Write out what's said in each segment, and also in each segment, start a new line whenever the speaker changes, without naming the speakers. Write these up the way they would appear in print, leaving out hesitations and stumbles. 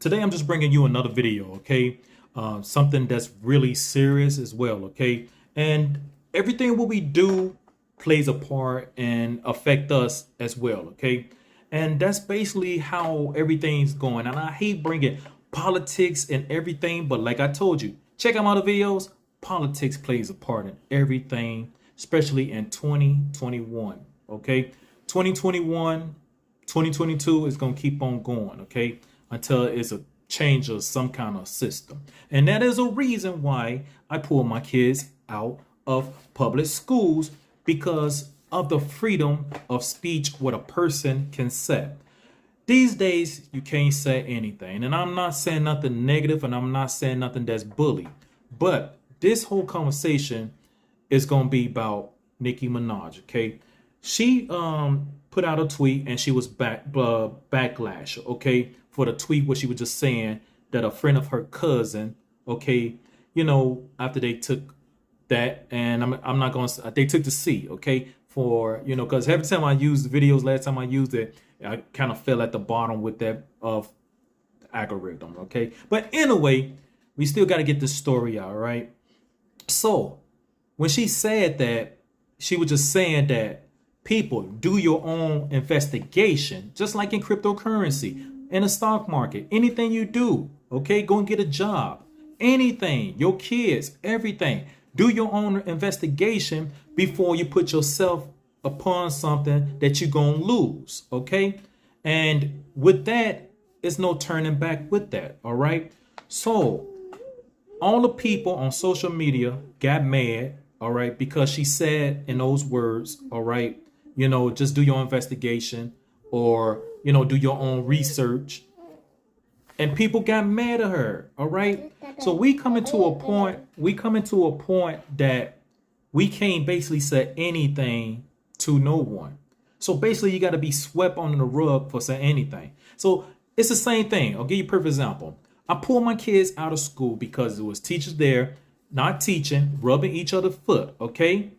Today I'm just bringing you another video, okay? Something that's really serious as well, okay? And everything what we do plays a part and affect us as well, okay? And that's basically how everything's going. And I hate bringing politics and everything, but like I told you, check out my other videos. Politics plays a part in everything, especially in 2021, okay? 2021, 2022 is going to keep on going, okay? Until it's a change of some kind of system. And that is a reason why I pull my kids out of public schools, because of the freedom of speech what a person can say. These days, you can't say anything. And I'm not saying nothing negative, and I'm not saying nothing that's bully. But this whole conversation is going to be about Nicki Minaj, okay? She put out a tweet and she was backlash, okay, for the tweet where she was just saying that a friend of her cousin, okay, you know, after they took that, and I'm not going to, they took the C, okay, for, you know, because every time I used the videos, last time I used it, I kind of fell at the bottom with that of the algorithm, okay? But anyway, we still got to get this story out, right? So when she said that, she was just saying that people do your own investigation, just like in cryptocurrency, in the stock market, anything you do, okay? Go and get a job, anything, your kids, everything. Do your own investigation before you put yourself upon something that you're going to lose, okay? And with that, it's no turning back with that, all right? So all the people on social media got mad, all right, because she said in those words, all right, you know, just do your investigation, or, you know, do your own research. And people got mad at her, all right? So we coming to a point that we can't basically say anything to no one. So basically you got to be swept under the rug for saying anything. So it's the same thing. I'll give you a perfect example. I pulled my kids out of school because there was teachers there not teaching, rubbing each other's foot, okay?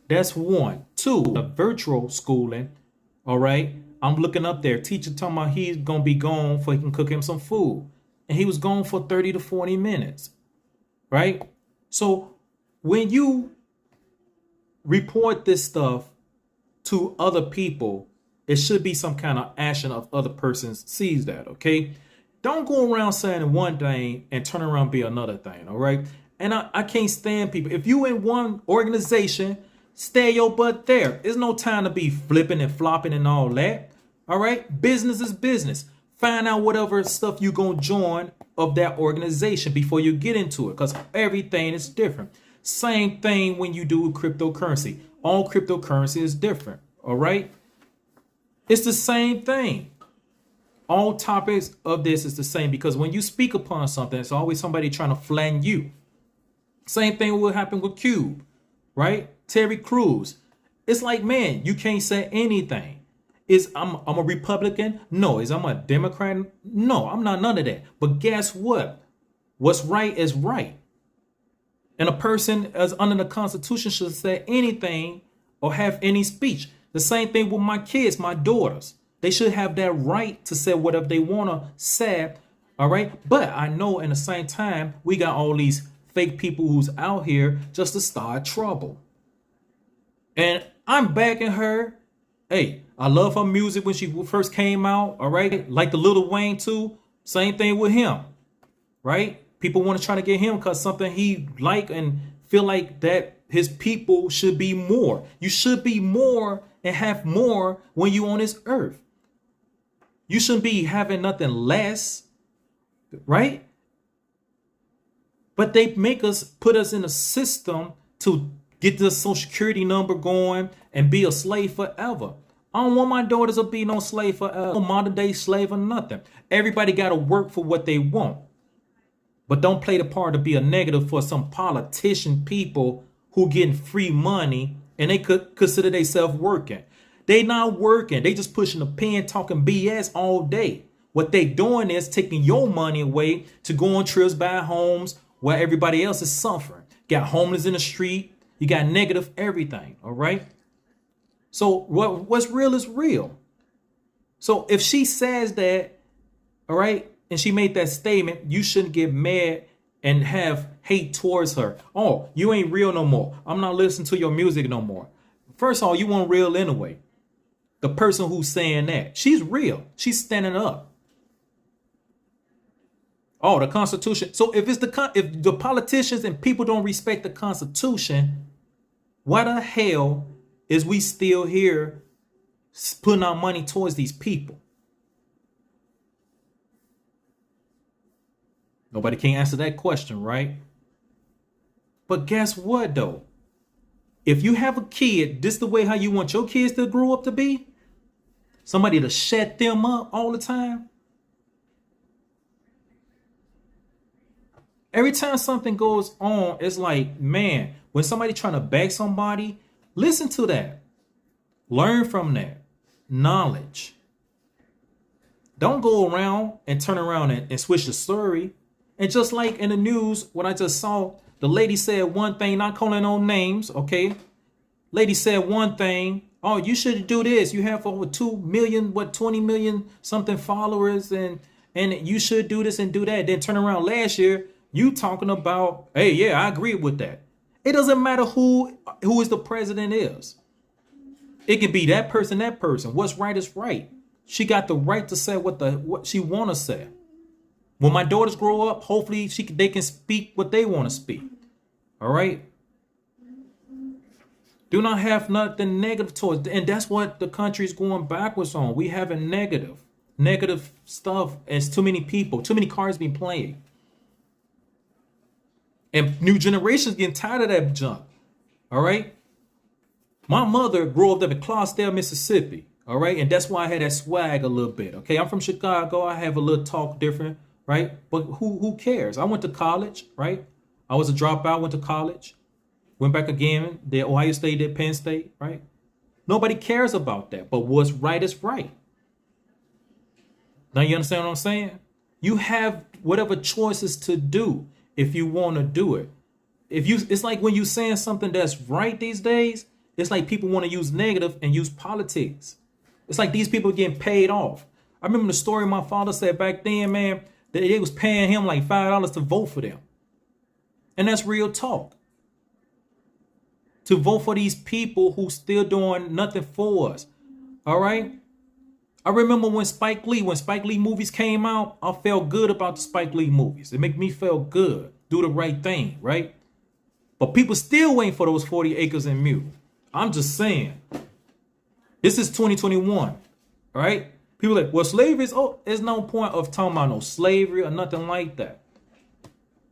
That's one. Two, the virtual schooling, all right? I'm looking up there. Teacher talking about he's going to be gone so he can cook him some food. And he was gone for 30 to 40 minutes, right? So when you report this stuff to other people, it should be some kind of action of other persons sees that, okay? Don't go around saying one thing and turn around and be another thing, all right? And I can't stand people. If you in one organization, stay your butt there. There's no time to be flipping and flopping and all that. All right. Business is business. Find out whatever stuff you're going to join of that organization before you get into it, because everything is different. Same thing when you do cryptocurrency. All cryptocurrency is different. All right. It's the same thing. All topics of this is the same, because when you speak upon something, it's always somebody trying to flatten you. Same thing will happen with Cube, right? Terry Crews. It's like, man, you can't say anything. Is I'm a Republican? No. Is I'm a Democrat? No, I'm not none of that. But guess what? What's right is right. And a person as under the Constitution should say anything or have any speech. The same thing with my kids, my daughters. They should have that right to say whatever they want to say. All right. But I know in the same time, we got all these fake people who's out here just to start trouble. And I'm backing her. Hey, I love her music when she first came out. All right. Like the Lil Wayne too. Same thing with him. Right. People want to try to get him because something he like and feel like that his people should be more. You should be more and have more when you on this earth. You shouldn't be having nothing less. Right. But they make us, put us in a system to get the social security number going and be a slave forever. I don't want my daughters to be no slave forever. No modern day slave or nothing. Everybody got to work for what they want. But don't play the part to be a negative for some politician people who getting free money and they could consider themselves working. They not working. They just pushing a pen, talking BS all day. What they doing is taking your money away to go on trips, buy homes, where everybody else is suffering. Got homeless in the street. You got negative everything. All right. So what's real is real. So if she says that, all right, and she made that statement, you shouldn't get mad and have hate towards her. Oh, you ain't real no more. I'm not listening to your music no more. First of all, you weren't real anyway. The person who's saying that, she's real. She's standing up. Oh, the Constitution. So if the politicians and people don't respect the Constitution, why the hell is we still here putting our money towards these people? Nobody can answer that question, right? But guess what, though? If you have a kid, this is the way how you want your kids to grow up to be? Somebody to shut them up all the time? Every time something goes on, it's like, man, when somebody trying to beg somebody, listen to that. Learn from that. Knowledge. Don't go around and turn around and switch the story. And just like in the news, what I just saw, the lady said one thing, not calling no names, okay? Lady said one thing. Oh, you should do this. You have over 2 million, 20 million something followers, and you should do this and do that. Then turn around last year, you talking about, hey, yeah, I agree with that. It doesn't matter who is the president is. It can be that person, that person. What's right is right. She got the right to say what she want to say. When my daughters grow up, hopefully they can speak what they want to speak. All right? Do not have nothing negative towards, and that's what the country is going backwards on. We having negative stuff. It's too many people, too many cards being played. And new generations getting tired of that junk. All right? My mother grew up in Clarksdale, Mississippi. All right? And that's why I had that swag a little bit. Okay? I'm from Chicago. I have a little talk different. Right? But who cares? I went to college, right? I was a dropout, went to college, went back again, did Ohio State, did Penn State, right? Nobody cares about that. But what's right is right. Now you understand what I'm saying? You have whatever choices to do if you want to do it. It's like when you're saying something that's right these days, it's like people want to use negative and use politics. It's like these people getting paid off. I remember the story my father said back then, man, they was paying him like $5 to vote for them. And that's real talk. To vote for these people who still doing nothing for us. All right? I remember when Spike Lee movies came out, I felt good about the Spike Lee movies. It made me feel good. Do the right thing, right? But people still waiting for those 40 acres and mule. I'm just saying. This is 2021. All right? People like, well, slavery is, there's no point of talking about no slavery or nothing like that.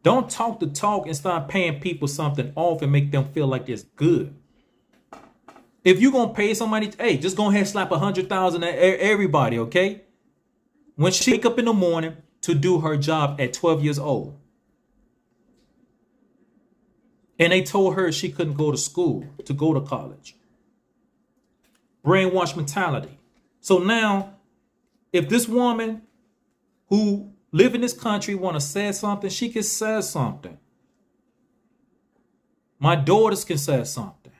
Don't talk the talk and start paying people something off and make them feel like it's good. If you're going to pay somebody, hey, just go ahead and slap 100,000 at everybody, okay? When she wake up in the morning to do her job at 12 years old. And they told her she couldn't go to school, to go to college. Brainwash mentality. So now, if this woman who live in this country want to say something, she can say something. My daughters can say something.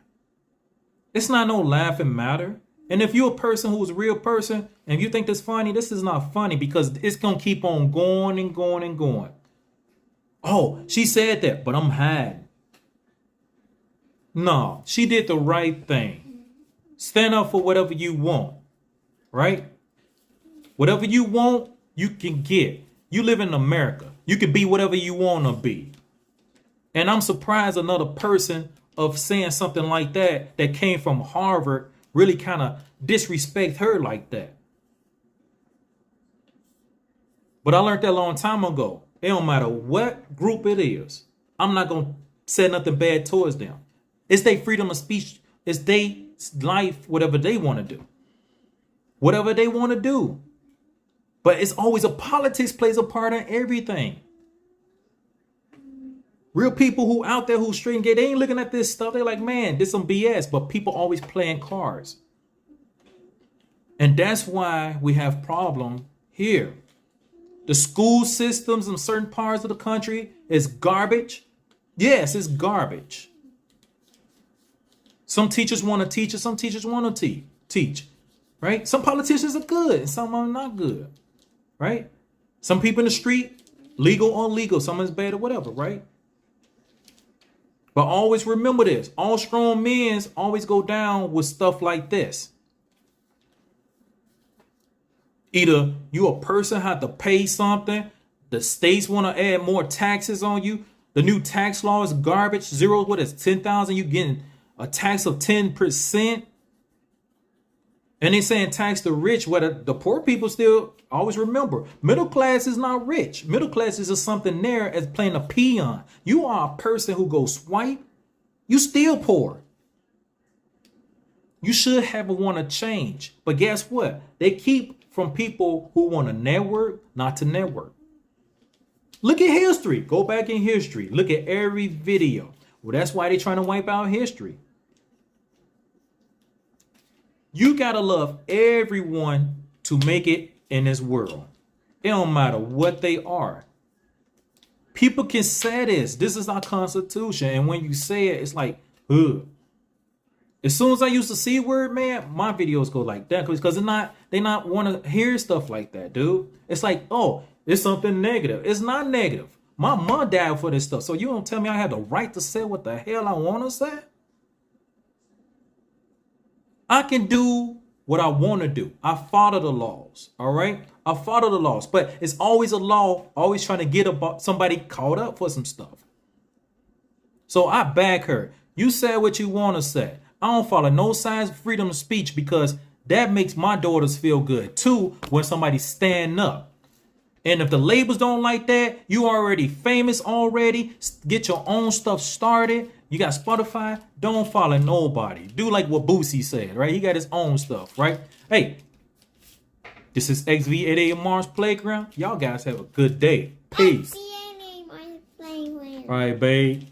It's not no laughing matter. And if you're a person who's a real person and you think this funny, this is not funny because it's going to keep on going and going and going. Oh, she said that, but I'm hiding. No, she did the right thing. Stand up for whatever you want, right? Whatever you want, you can get. You live in America. You can be whatever you want to be. And I'm surprised another person of saying something like that came from Harvard really kind of disrespect her like that. But I learned that a long time ago. It don't matter what group it is. I'm not going to say nothing bad towards them. It's their freedom of speech. It's their life, whatever they want to do. Whatever they want to do. But it's always politics plays a part in everything. Real people who out there who straight and gay, they ain't looking at this stuff. They're like, man, this some BS. But people always playing cards. And that's why we have problem here. The school systems in certain parts of the country is garbage. Yes, it's garbage. Some teachers want to teach and some teachers want to teach. Right? Some politicians are good and some are not good. Right? Some people in the street, legal or illegal, some is bad or whatever, right? But always remember this. All strong men always go down with stuff like this. Either you a person have to pay something, the states want to add more taxes on you. The new tax law is garbage. Zero, what is 10,000? You getting a tax of 10%. And they saying tax the rich, where the poor people still always remember. Middle class is not rich. Middle class is just something there as playing a peon. You are a person who goes swipe, you still poor. You should have a want to change. But guess what? They keep from people who want to network, not to network. Look at history. Go back in history. Look at every video. Well, that's why they're trying to wipe out history. You got to love everyone to make it in this world. It don't matter what they are. People can say this. This is our Constitution. And when you say it, it's like, ugh. As soon as I use the C word, man, my videos go like that. Because they not want to hear stuff like that, dude. It's like, oh, it's something negative. It's not negative. My mom died for this stuff. So you don't tell me I have the right to say what the hell I want to say? I can do what I want to do. I follow the laws. All right. I follow the laws, but it's always a law, always trying to get somebody caught up for some stuff. So I back her. You say what you want to say. I don't follow no signs of freedom of speech because that makes my daughters feel good too when somebody stand up. And if the labels don't like that, you already famous already. Get your own stuff started. You got Spotify. Don't follow nobody. Do like what Boosie said, right? He got his own stuff, right? Hey, this is XV88 Mars Playground. Y'all guys have a good day. Peace. All right, babe.